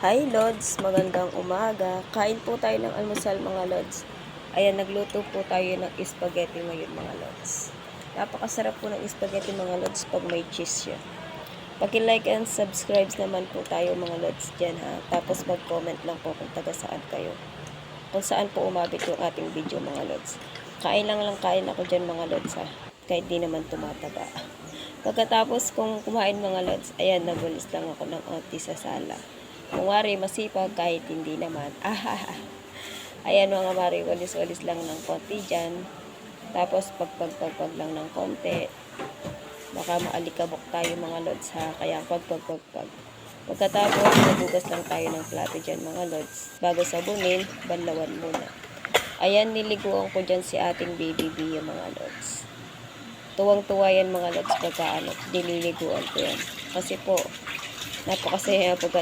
Hi Lods, magandang umaga. Kain po tayo ng almusal mga Lods. Ayan, nagluto po tayo ng spaghetti ngayon mga Lods. Napakasarap po ng spaghetti mga Lods pag may cheese siya. Paki-like and subscribe naman po tayo mga Lods dyan ha. Tapos mag-comment lang po kung taga saan kayo. Kung saan po umabot yung ating video mga Lods. Kain ako dyan mga Lods ha. Kahit di naman tumataba. Pagkatapos kung kumain mga Lods, ayan, nagulis lang ako ng onti sa sala. Kung wari, masipag kahit hindi naman. Ayan mga mari, walis-walis lang ng konti dyan. Tapos pagpagpagpag lang ng konti. Baka maalikabok tayo mga Lods ha. Kaya pagpagpagpag. Pagkatapos, nagugas lang tayo ng plato dyan mga Lods. Bago sabunin, banlawan muna. Ayan, niliguan ko dyan si ating baby B yung mga Lods. Tuwang-tuwa yan mga Lods pagka nililiguan ko yan. Kasi po, napakasaya pagka